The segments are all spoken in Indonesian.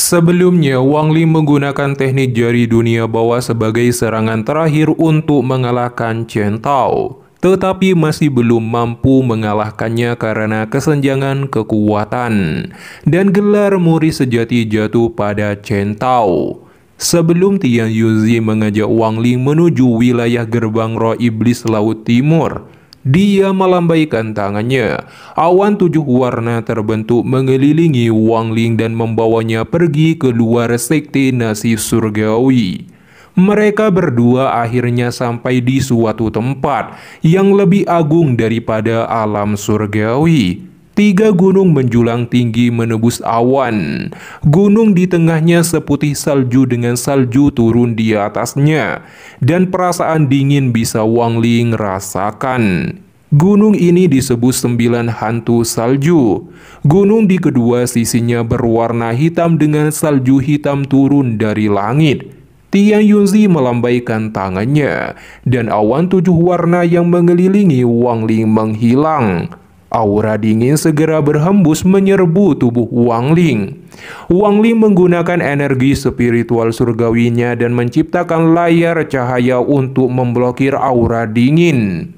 Sebelumnya, Wang Ling menggunakan teknik jari dunia bawah sebagai serangan terakhir untuk mengalahkan Chen Tao, tetapi masih belum mampu mengalahkannya karena kesenjangan kekuatan, dan gelar murid sejati jatuh pada Chen Tao. Sebelum Tian Yuzi mengajak Wang Ling menuju wilayah gerbang roh iblis Laut Timur, dia melambaikan tangannya. Awan 7 warna terbentuk mengelilingi Wang Ling dan membawanya pergi ke luar sekte nasib surgawi. Mereka berdua akhirnya sampai di suatu tempat yang lebih agung daripada alam surgawi. 3 gunung menjulang tinggi menembus awan. Gunung di tengahnya seputih salju dengan salju turun di atasnya, dan perasaan dingin bisa Wang Ling rasakan. Gunung ini disebut 9 hantu salju. Gunung di kedua sisinya berwarna hitam dengan salju hitam turun dari langit. Tian Yuzi melambaikan tangannya, dan awan 7 warna yang mengelilingi Wang Ling menghilang. Aura dingin segera berhembus menyerbu tubuh Wang Ling. Wang Ling menggunakan energi spiritual surgawinya dan menciptakan layar cahaya untuk memblokir aura dingin.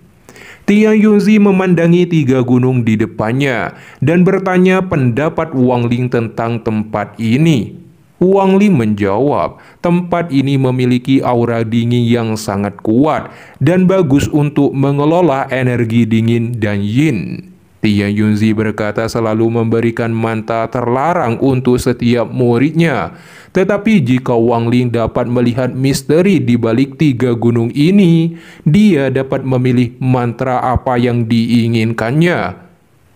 Tian Yuzi memandangi 3 gunung di depannya dan bertanya pendapat Wang Ling tentang tempat ini. Wang Ling menjawab, tempat ini memiliki aura dingin yang sangat kuat dan bagus untuk mengelola energi dingin dan yin. Tian Yuzi berkata selalu memberikan mantra terlarang untuk setiap muridnya. Tetapi jika Wang Ling dapat melihat misteri di balik 3 gunung ini, dia dapat memilih mantra apa yang diinginkannya.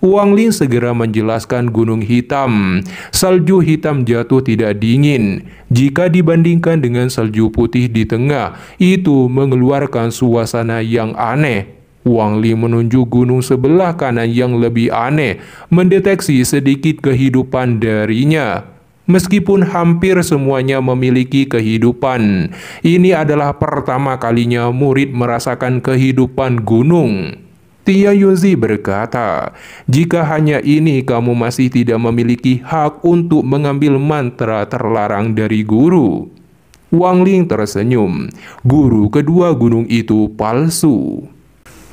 Wang Ling segera menjelaskan gunung hitam. Salju hitam jatuh tidak dingin. Jika dibandingkan dengan salju putih di tengah, itu mengeluarkan suasana yang aneh. Wang Ling menunjuk gunung sebelah kanan yang lebih aneh, mendeteksi sedikit kehidupan darinya. Meskipun hampir semuanya memiliki kehidupan, ini adalah pertama kalinya murid merasakan kehidupan gunung. Tian Yuzi berkata, jika hanya ini kamu masih tidak memiliki hak untuk mengambil mantra terlarang dari guru. Wang Ling tersenyum. Guru kedua gunung itu palsu.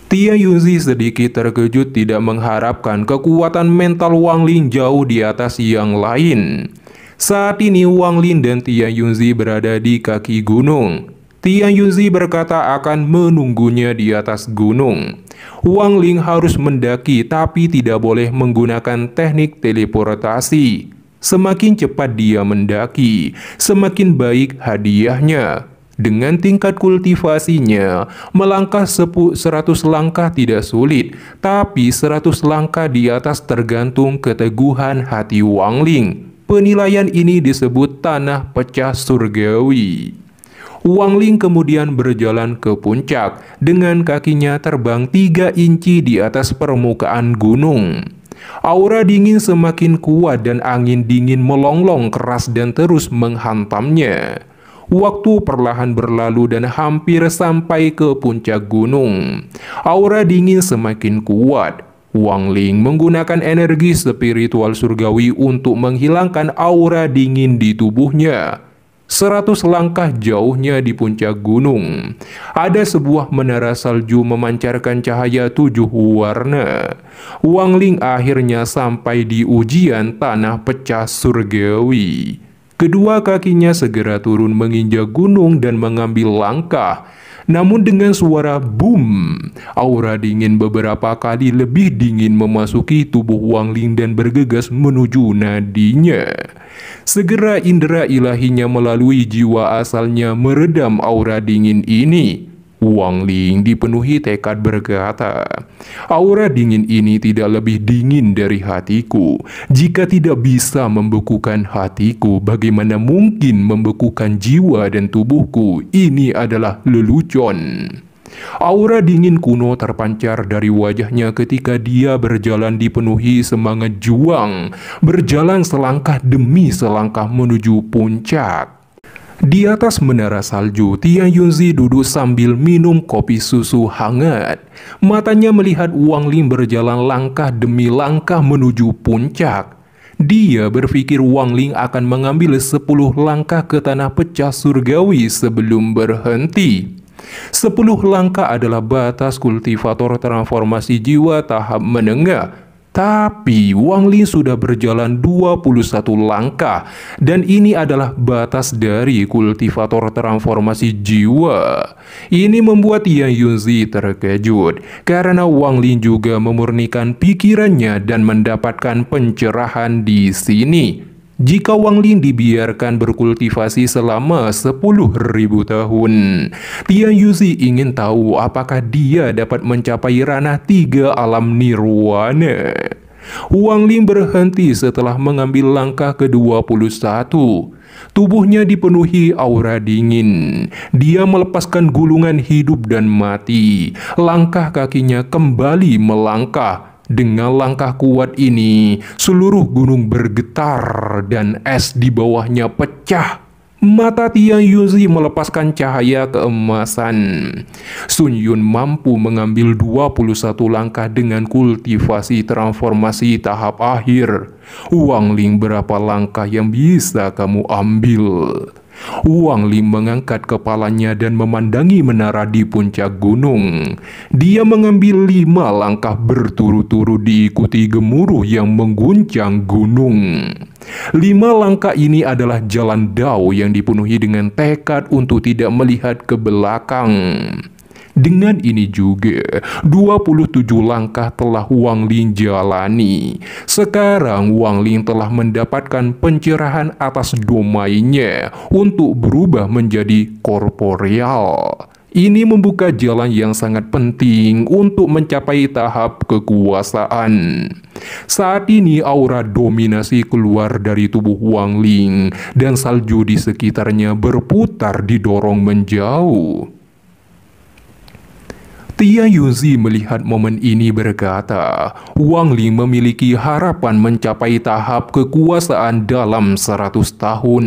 Tian Yuzi sedikit terkejut, tidak mengharapkan kekuatan mental Wang Ling jauh di atas yang lain. Saat ini Wang Ling dan Tian Yuzi berada di kaki gunung. Tian Yuzi berkata akan menunggunya di atas gunung. Wang Ling harus mendaki tapi tidak boleh menggunakan teknik teleportasi. Semakin cepat dia mendaki, semakin baik hadiahnya. Dengan tingkat kultivasinya, melangkah 100 langkah tidak sulit, tapi 100 langkah di atas tergantung keteguhan hati Wang Ling. Penilaian ini disebut tanah pecah surgawi. Wang Ling kemudian berjalan ke puncak, dengan kakinya terbang 3 inci di atas permukaan gunung. Aura dingin semakin kuat dan angin dingin melonglong keras dan terus menghantamnya. Waktu perlahan berlalu dan hampir sampai ke puncak gunung. Aura dingin semakin kuat. Wang Ling menggunakan energi spiritual surgawi untuk menghilangkan aura dingin di tubuhnya. 100 langkah jauhnya di puncak gunung, ada sebuah menara salju memancarkan cahaya 7 warna. Wang Ling akhirnya sampai di ujian tanah pecah surgawi. Kedua kakinya segera turun menginjak gunung dan mengambil langkah. Namun dengan suara boom, aura dingin beberapa kali lebih dingin memasuki tubuh Wang Ling dan bergegas menuju nadinya. Segera indera ilahinya melalui jiwa asalnya meredam aura dingin ini. Wang Ling dipenuhi tekad berkata, aura dingin ini tidak lebih dingin dari hatiku. Jika tidak bisa membekukan hatiku, bagaimana mungkin membekukan jiwa dan tubuhku? Ini adalah lelucon. Aura dingin kuno terpancar dari wajahnya ketika dia berjalan dipenuhi semangat juang, berjalan selangkah demi selangkah menuju puncak. Di atas menara salju, Tian Yuzi duduk sambil minum kopi susu hangat. Matanya melihat Wang Ling berjalan langkah demi langkah menuju puncak. Dia berpikir Wang Ling akan mengambil 10 langkah ke tanah pecah surgawi sebelum berhenti. 10 langkah adalah batas kultivator transformasi jiwa tahap menengah. Tapi Wang Ling sudah berjalan 21 langkah dan ini adalah batas dari kultivator transformasi jiwa. Ini membuat Tian Yunzi terkejut karena Wang Ling juga memurnikan pikirannya dan mendapatkan pencerahan di sini. Jika Wang Ling dibiarkan berkultivasi selama 10.000 tahun, Tian Yunzi ingin tahu apakah dia dapat mencapai ranah 3 alam nirwana. Wang Ling berhenti setelah mengambil langkah ke-21. Tubuhnya dipenuhi aura dingin. Dia melepaskan gulungan hidup dan mati. Langkah kakinya kembali melangkah. Dengan langkah kuat ini, seluruh gunung bergetar dan es di bawahnya pecah. Mata Tian Yunzi melepaskan cahaya keemasan. Sun Yun mampu mengambil 21 langkah dengan kultivasi transformasi tahap akhir. Wang Ling, berapa langkah yang bisa kamu ambil? Wang Ling mengangkat kepalanya dan memandangi menara di puncak gunung. Dia mengambil 5 langkah berturut-turut diikuti gemuruh yang mengguncang gunung. 5 langkah ini adalah jalan Dao yang dipenuhi dengan tekad untuk tidak melihat ke belakang. Dengan ini juga, 27 langkah telah Wang Ling jalani. Sekarang Wang Ling telah mendapatkan pencerahan atas domainnya untuk berubah menjadi korporeal. Ini membuka jalan yang sangat penting untuk mencapai tahap kekuasaan. Saat ini aura dominasi keluar dari tubuh Wang Ling dan salju di sekitarnya berputar didorong menjauh. Tian Yunzi melihat momen ini berkata, Wang Ling memiliki harapan mencapai tahap kekuasaan dalam 100 tahun.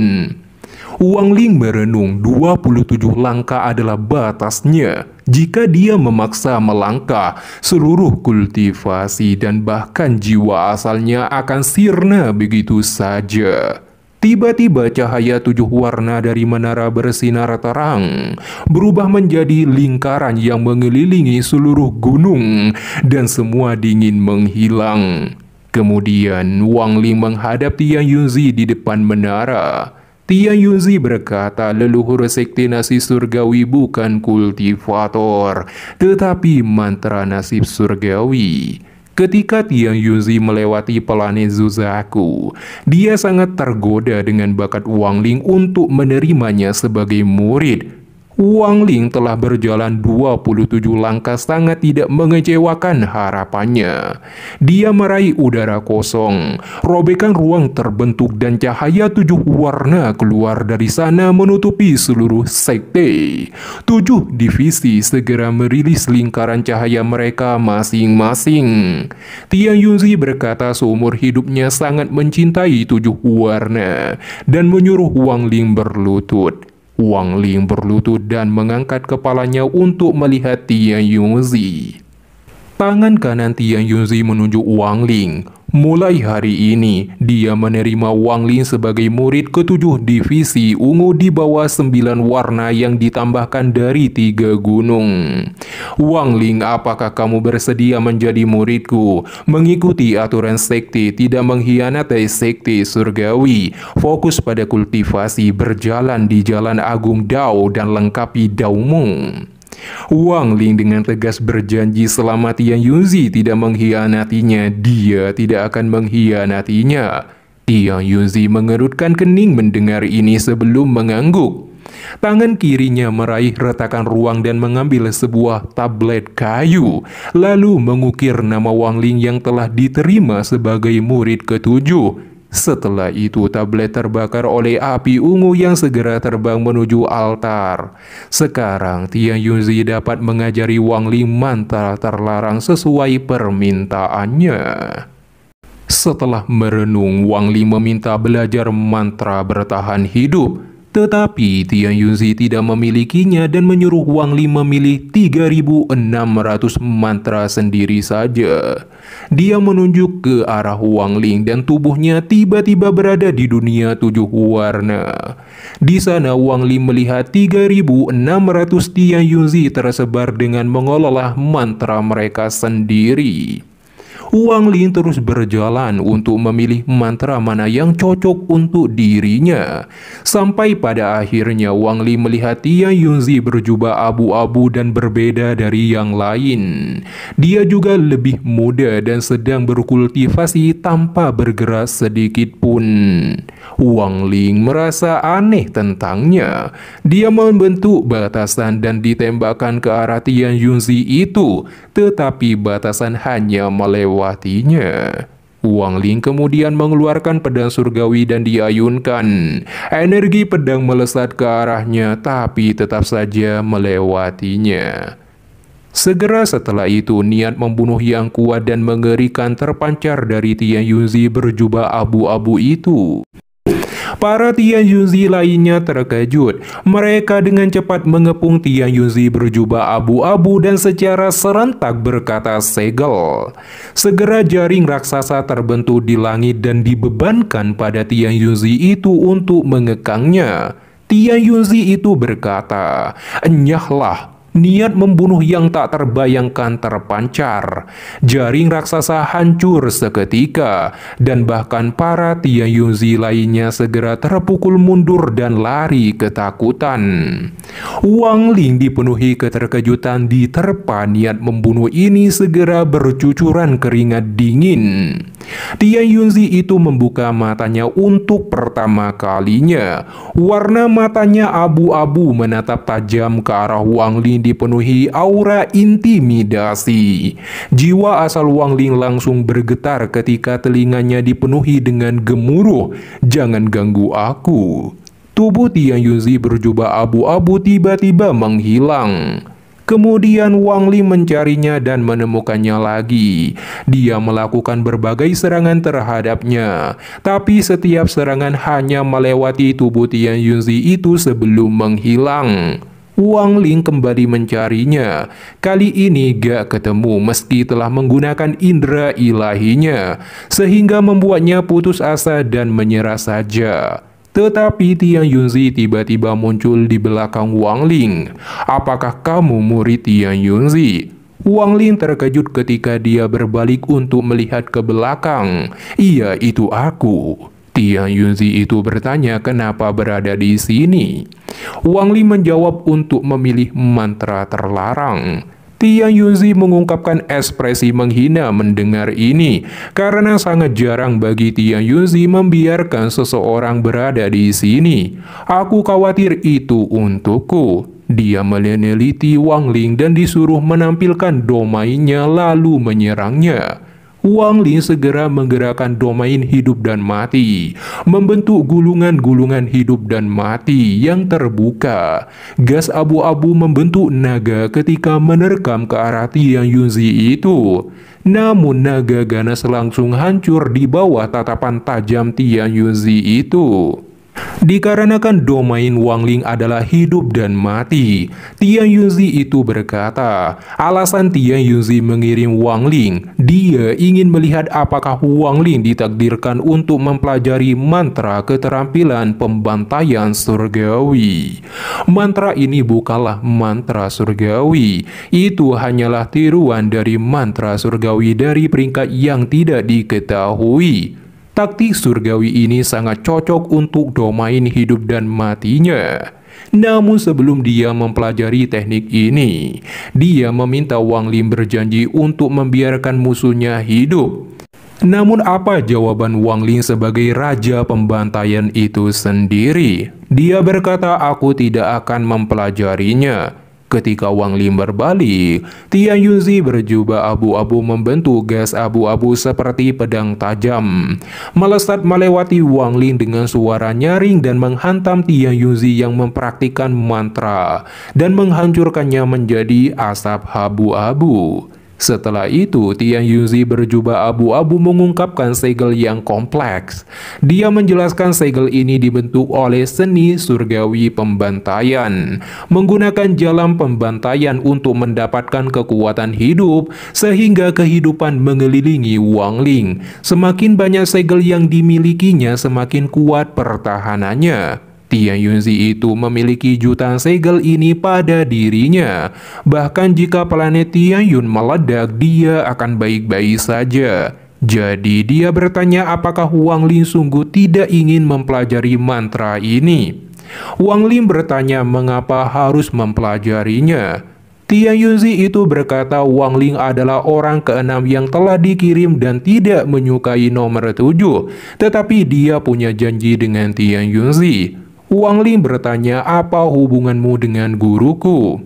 Wang Ling merenung 27 langkah adalah batasnya. Jika dia memaksa melangkah, seluruh kultivasi dan bahkan jiwa asalnya akan sirna begitu saja. Tiba-tiba cahaya 7 warna dari menara bersinar terang, berubah menjadi lingkaran yang mengelilingi seluruh gunung dan semua dingin menghilang. Kemudian Wang Ling menghadap Tian Yunzi di depan menara. Tian Yunzi berkata leluhur sekte nasib surgawi bukan kultivator, tetapi mantra nasib surgawi. Ketika Tian Yunzi melewati planet Zuzaku, dia sangat tergoda dengan bakat Wang Ling untuk menerimanya sebagai murid. Wang Ling telah berjalan 27 langkah sangat tidak mengecewakan harapannya. Dia meraih udara kosong, robekan ruang terbentuk dan cahaya 7 warna keluar dari sana menutupi seluruh sekte. 7 divisi segera merilis lingkaran cahaya mereka masing-masing. Tian Yunzi berkata seumur hidupnya sangat mencintai 7 warna dan menyuruh Wang Ling berlutut. Wang Ling berlutut dan mengangkat kepalanya untuk melihat Tian Yunzi. Tangan kanan Tian Yunzi menunjuk Wang Ling. Mulai hari ini, dia menerima Wang Ling sebagai murid ke-7 divisi ungu di bawah 9 warna yang ditambahkan dari 3 gunung. Wang Ling, apakah kamu bersedia menjadi muridku? Mengikuti aturan sekte, tidak mengkhianati sekte surgawi, fokus pada kultivasi, berjalan di jalan agung Dao dan lengkapi Daomu. Wang Ling dengan tegas berjanji selama Tian Yunzi tidak mengkhianatinya, dia tidak akan mengkhianatinya. Tian Yunzi mengerutkan kening mendengar ini sebelum mengangguk. Tangan kirinya meraih retakan ruang dan mengambil sebuah tablet kayu, lalu mengukir nama Wang Ling yang telah diterima sebagai murid ke-7. Setelah itu tablet terbakar oleh api ungu yang segera terbang menuju altar. Sekarang Tian Yunzi dapat mengajari Wang Ling mantra terlarang sesuai permintaannya. Setelah merenung, Wang Ling meminta belajar mantra bertahan hidup. Tetapi Tian Yunzi tidak memilikinya dan menyuruh Wang Ling memilih 3.600 mantra sendiri saja. Dia menunjuk ke arah Wang Ling dan tubuhnya tiba-tiba berada di dunia 7 warna. Di sana Wang Ling melihat 3.600 Tian Yunzi tersebar dengan mengolah mantra mereka sendiri. Wang Ling terus berjalan untuk memilih mantra mana yang cocok untuk dirinya. Sampai pada akhirnya Wang Ling melihat Tian Yunzi berjubah abu-abu dan berbeda dari yang lain. Dia juga lebih muda dan sedang berkultivasi tanpa bergerak sedikit pun. Wang Ling merasa aneh tentangnya. Dia membentuk batasan dan ditembakkan ke arah Tian Yunzi itu, tetapi batasan hanya melewatinya. Wang Ling kemudian mengeluarkan pedang surgawi dan diayunkan. Energi pedang melesat ke arahnya, tapi tetap saja melewatinya. Segera setelah itu, niat membunuh yang kuat dan mengerikan terpancar dari Tian Yunzi berjubah abu-abu itu. Para Tian Yunzi lainnya terkejut. Mereka dengan cepat mengepung Tian Yunzi berjubah abu-abu dan secara serentak berkata segel. Segera jaring raksasa terbentuk di langit dan dibebankan pada Tian Yunzi itu untuk mengekangnya. Tian Yunzi itu berkata, "Enyahlah." Niat membunuh yang tak terbayangkan terpancar. Jaring raksasa hancur seketika, dan bahkan para Tian Yunzi lainnya segera terpukul mundur dan lari ketakutan. Wang Ling dipenuhi keterkejutan diterpa niat membunuh ini segera bercucuran keringat dingin. Tian Yunzi itu membuka matanya untuk pertama kalinya. Warna matanya abu-abu menatap tajam ke arah Wang Ling dipenuhi aura intimidasi. Jiwa asal Wang Ling langsung bergetar ketika telinganya dipenuhi dengan gemuruh. "Jangan ganggu aku." Tubuh Tian Yunzi berjubah abu-abu tiba-tiba menghilang. Kemudian Wang Ling mencarinya dan menemukannya lagi. Dia melakukan berbagai serangan terhadapnya, tapi setiap serangan hanya melewati tubuh Tian Yunzi itu sebelum menghilang. Wang Ling kembali mencarinya. Kali ini gak ketemu meski telah menggunakan indera ilahinya, sehingga membuatnya putus asa dan menyerah saja. Tetapi Tian Yunzi tiba-tiba muncul di belakang Wang Ling. "Apakah kamu murid Tian Yunzi?" Wang Ling terkejut ketika dia berbalik untuk melihat ke belakang. "Iya, itu aku." Tian Yunzi itu bertanya kenapa berada di sini. Wang Ling menjawab untuk memilih mantra terlarang. Tian Yunzi mengungkapkan ekspresi menghina mendengar ini, karena sangat jarang bagi Tian Yunzi membiarkan seseorang berada di sini. "Aku khawatir itu untukku." Dia meneliti Wang Ling dan disuruh menampilkan domainnya lalu menyerangnya. Wang Ling segera menggerakkan domain hidup dan mati, membentuk gulungan-gulungan hidup dan mati yang terbuka. Gas abu-abu membentuk naga ketika menerkam ke arah Tian Yunzi itu. Namun naga ganas langsung hancur di bawah tatapan tajam Tian Yunzi itu. Dikarenakan domain Wang Ling adalah hidup dan mati, Tian Yunzi itu berkata, alasan Tian Yunzi mengirim Wang Ling, dia ingin melihat apakah Wang Ling ditakdirkan untuk mempelajari mantra keterampilan pembantaian surgawi. Mantra ini bukanlah mantra surgawi, itu hanyalah tiruan dari mantra surgawi dari peringkat yang tidak diketahui. Taktik surgawi ini sangat cocok untuk domain hidup dan matinya. Namun sebelum dia mempelajari teknik ini, dia meminta Wang Ling berjanji untuk membiarkan musuhnya hidup. Namun apa jawaban Wang Ling sebagai raja pembantaian itu sendiri? Dia berkata, "Aku tidak akan mempelajarinya." Ketika Wang Ling berbalik, Tian Yunzi berjubah abu-abu membentuk gas abu-abu seperti pedang tajam, melesat melewati Wang Ling dengan suara nyaring dan menghantam Tian Yunzi yang mempraktikkan mantra dan menghancurkannya menjadi asap abu-abu. Setelah itu, Tian Yunzi berjubah abu-abu mengungkapkan segel yang kompleks. Dia menjelaskan segel ini dibentuk oleh seni surgawi pembantaian, menggunakan jalan pembantaian untuk mendapatkan kekuatan hidup, sehingga kehidupan mengelilingi Wang Ling. Semakin banyak segel yang dimilikinya, semakin kuat pertahanannya. Tian Yunzi itu memiliki jutaan segel ini pada dirinya. Bahkan jika planet Tian Yun meledak, dia akan baik-baik saja. Jadi dia bertanya apakah Wang Ling sungguh tidak ingin mempelajari mantra ini. Wang Ling bertanya mengapa harus mempelajarinya. Tian Yunzi itu berkata Wang Ling adalah orang keenam yang telah dikirim dan tidak menyukai nomor 7. Tetapi dia punya janji dengan Tian Yunzi. Wang Ling bertanya, apa hubunganmu dengan guruku?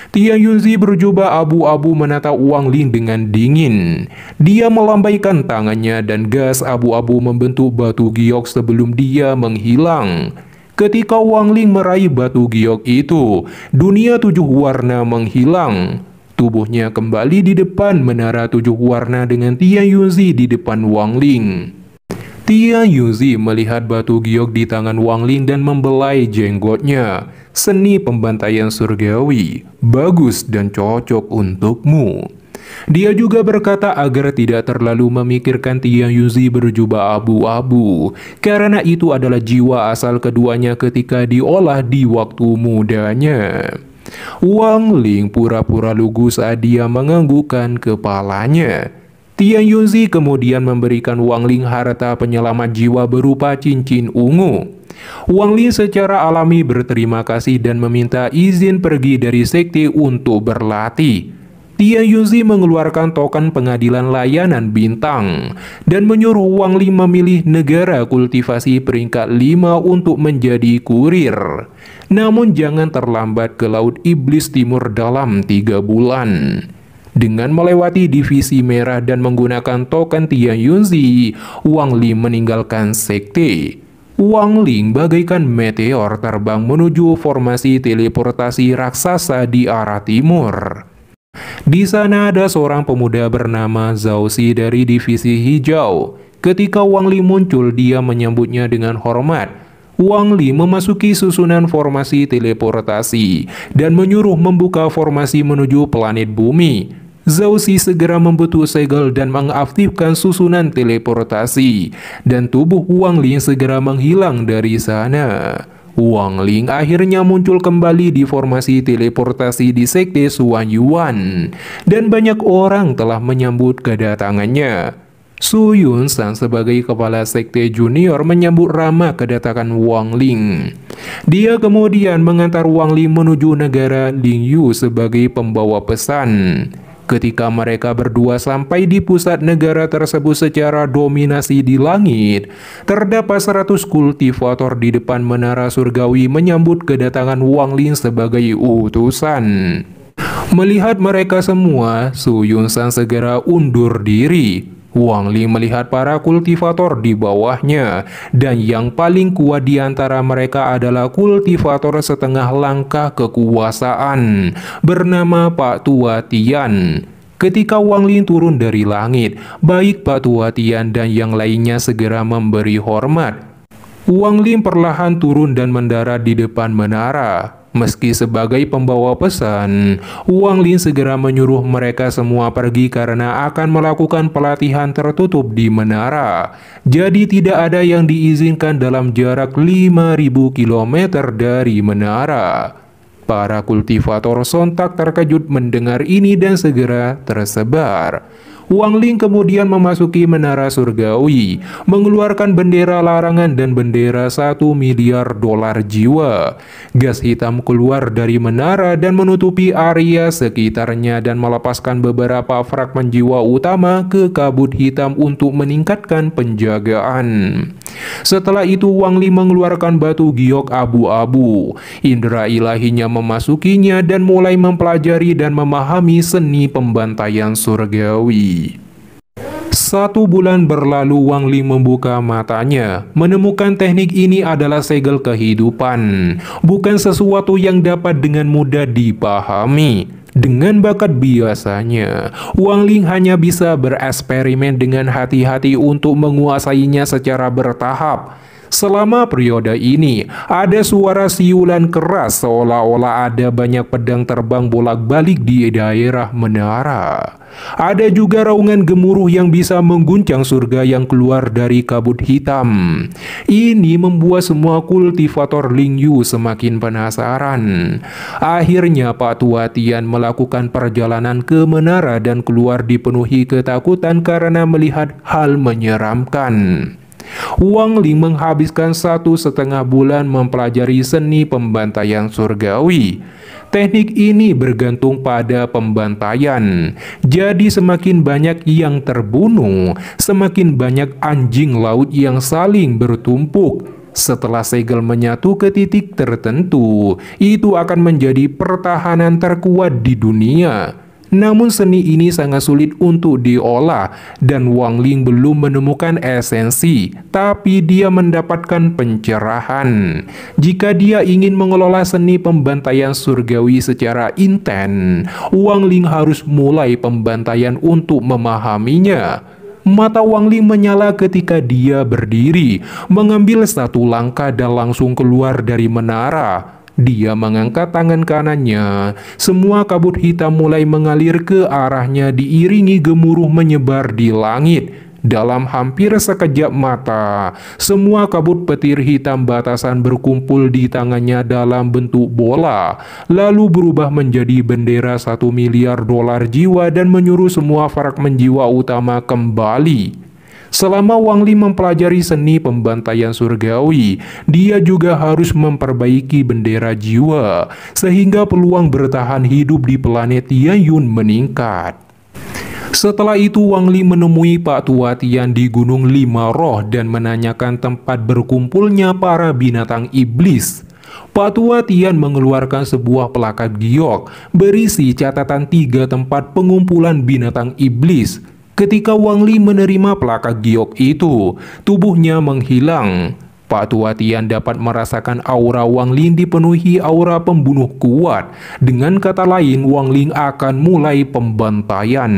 Tian Yunzi berjubah abu-abu menatap Wang Ling dengan dingin. Dia melambaikan tangannya dan gas abu-abu membentuk batu giok sebelum dia menghilang. Ketika Wang Ling meraih batu giok itu, dunia 7 warna menghilang. Tubuhnya kembali di depan menara 7 warna dengan Tian Yunzi di depan Wang Ling. Tian Yunzi melihat batu giok di tangan Wang Ling dan membelai jenggotnya. Seni pembantaian surgawi, bagus dan cocok untukmu. Dia juga berkata agar tidak terlalu memikirkan Tian Yunzi berjubah abu-abu, karena itu adalah jiwa asal keduanya ketika diolah di waktu mudanya. Wang Ling pura-pura lugu saat dia menganggukkan kepalanya. Tian Yunzi kemudian memberikan Wang Ling harta penyelamat jiwa berupa cincin ungu. Wang Ling secara alami berterima kasih dan meminta izin pergi dari sekte untuk berlatih. Tian Yunzi mengeluarkan token pengadilan layanan bintang dan menyuruh Wang Ling memilih negara kultivasi peringkat 5 untuk menjadi kurir. Namun jangan terlambat ke Laut Iblis Timur dalam 3 bulan. Dengan melewati divisi merah dan menggunakan token Tian Yunzi, Wang Ling meninggalkan sekte. Wang Ling bagaikan meteor terbang menuju formasi teleportasi raksasa di arah timur. Di sana ada seorang pemuda bernama Zhao Xi dari divisi hijau. Ketika Wang Ling muncul, dia menyambutnya dengan hormat. Wang Ling memasuki susunan formasi teleportasi dan menyuruh membuka formasi menuju planet bumi. Zhao Xi segera membentuk segel dan mengaktifkan susunan teleportasi, dan tubuh Wang Ling segera menghilang dari sana. Wang Ling akhirnya muncul kembali di formasi teleportasi di sekte Suan Yuan, dan banyak orang telah menyambut kedatangannya. Su Yun San sebagai kepala sekte junior menyambut ramah kedatangan Wang Ling. Dia kemudian mengantar Wang Ling menuju negara Lingyu sebagai pembawa pesan. Ketika mereka berdua sampai di pusat negara tersebut secara dominasi di langit, terdapat 100 kultivator di depan menara surgawi menyambut kedatangan Wang Ling sebagai utusan. Melihat mereka semua, Su Yun San segera undur diri. Wang Ling melihat para kultivator di bawahnya, dan yang paling kuat di antara mereka adalah kultivator setengah langkah kekuasaan bernama Pak Tua Tian. Ketika Wang Ling turun dari langit, baik Pak Tua Tian dan yang lainnya segera memberi hormat. Wang Ling perlahan turun dan mendarat di depan menara. Meski sebagai pembawa pesan, Wang Ling segera menyuruh mereka semua pergi karena akan melakukan pelatihan tertutup di menara. Jadi tidak ada yang diizinkan dalam jarak 5.000 km dari menara. Para kultivator sontak terkejut mendengar ini dan segera tersebar. Wang Ling kemudian memasuki menara surgawi, mengeluarkan bendera larangan dan bendera $1 miliar jiwa. Gas hitam keluar dari menara dan menutupi area sekitarnya dan melepaskan beberapa fragmen jiwa utama ke kabut hitam untuk meningkatkan penjagaan. Setelah itu Wang Ling mengeluarkan batu giok abu-abu. Indera ilahinya memasukinya dan mulai mempelajari dan memahami seni pembantaian surgawi. 1 bulan berlalu, Wang Ling membuka matanya. Menemukan teknik ini adalah segel kehidupan, bukan sesuatu yang dapat dengan mudah dipahami. Dengan bakat biasanya, Wang Ling hanya bisa bereksperimen dengan hati-hati untuk menguasainya secara bertahap. Selama periode ini, ada suara siulan keras seolah-olah ada banyak pedang terbang bolak-balik di daerah menara. Ada juga raungan gemuruh yang bisa mengguncang surga yang keluar dari kabut hitam. Ini membuat semua kultivator Ling Yu semakin penasaran. Akhirnya Pak Tua Tian melakukan perjalanan ke menara dan keluar dipenuhi ketakutan karena melihat hal menyeramkan. Wang Ling menghabiskan 1,5 bulan mempelajari seni pembantaian surgawi. Teknik ini bergantung pada pembantaian. Jadi semakin banyak yang terbunuh, semakin banyak anjing laut yang saling bertumpuk. Setelah segel menyatu ke titik tertentu, itu akan menjadi pertahanan terkuat di dunia. Namun seni ini sangat sulit untuk diolah dan Wang Ling belum menemukan esensi, tapi dia mendapatkan pencerahan. Jika dia ingin mengelola seni pembantaian surgawi secara intens, Wang Ling harus mulai pembantaian untuk memahaminya. Mata Wang Ling menyala ketika dia berdiri, mengambil satu langkah dan langsung keluar dari menara. Dia mengangkat tangan kanannya. Semua kabut hitam mulai mengalir ke arahnya diiringi gemuruh menyebar di langit. Dalam hampir sekejap mata, semua kabut petir hitam batasan berkumpul di tangannya dalam bentuk bola, lalu berubah menjadi bendera $1 miliar jiwa dan menyuruh semua fragmen jiwa utama kembali. Selama Wang Ling mempelajari seni pembantaian surgawi, dia juga harus memperbaiki bendera jiwa, sehingga peluang bertahan hidup di planet Tianyun meningkat. Setelah itu Wang Ling menemui Pak Tua Tian di Gunung Lima Roh dan menanyakan tempat berkumpulnya para binatang iblis. Pak Tua Tian mengeluarkan sebuah plakat giok berisi catatan 3 tempat pengumpulan binatang iblis. Ketika Wang Ling menerima plakat giok itu, tubuhnya menghilang. Pak Tua Tian dapat merasakan aura Wang Ling dipenuhi aura pembunuh kuat. Dengan kata lain, Wang Ling akan mulai pembantaian.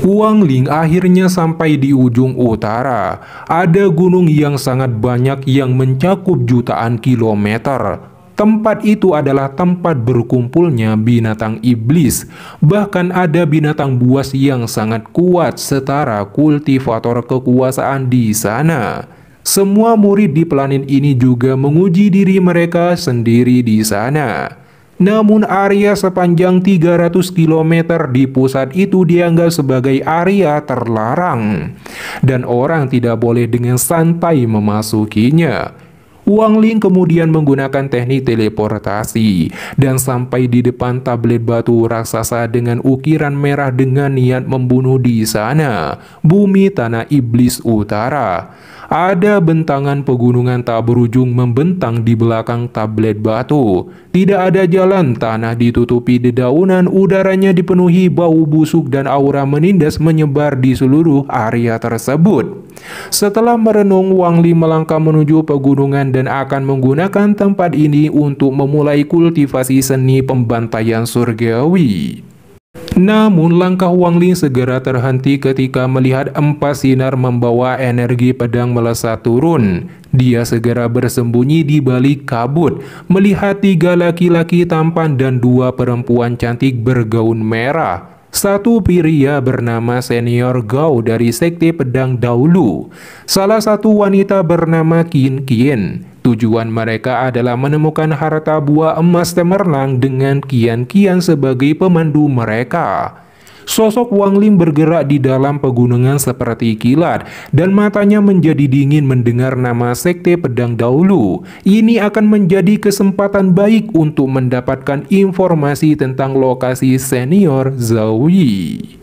Wang Ling akhirnya sampai di ujung utara. Ada gunung yang sangat banyak yang mencakup jutaan kilometer. Tempat itu adalah tempat berkumpulnya binatang iblis. Bahkan ada binatang buas yang sangat kuat setara kultivator kekuasaan di sana. Semua murid di planet ini juga menguji diri mereka sendiri di sana. Namun area sepanjang 300 km di pusat itu dianggap sebagai area terlarang. Dan orang tidak boleh dengan santai memasukinya. Wang Ling kemudian menggunakan teknik teleportasi dan sampai di depan tablet batu raksasa dengan ukiran merah dengan niat membunuh di sana, bumi tanah iblis utara. Ada bentangan pegunungan tak berujung membentang di belakang tablet batu. Tidak ada jalan, tanah ditutupi dedaunan, udaranya dipenuhi bau busuk dan aura menindas menyebar di seluruh area tersebut. Setelah merenung, Wang Ling melangkah menuju pegunungan dan akan menggunakan tempat ini untuk memulai kultivasi seni pembantaian surgawi. Namun langkah Wang Ling segera terhenti ketika melihat 4 sinar membawa energi pedang melesat turun. Dia segera bersembunyi di balik kabut, melihat 3 laki-laki tampan dan 2 perempuan cantik bergaun merah. Satu pria bernama Senior Gao dari Sekte Pedang Dahulu. Salah satu wanita bernama Qin Qian. Tujuan mereka adalah menemukan harta buah emas cemerlang dengan Qian Qian sebagai pemandu mereka. Sosok Wang Ling bergerak di dalam pegunungan seperti kilat dan matanya menjadi dingin mendengar nama Sekte Pedang Dahulu. Ini akan menjadi kesempatan baik untuk mendapatkan informasi tentang lokasi Senior Zhao Yi.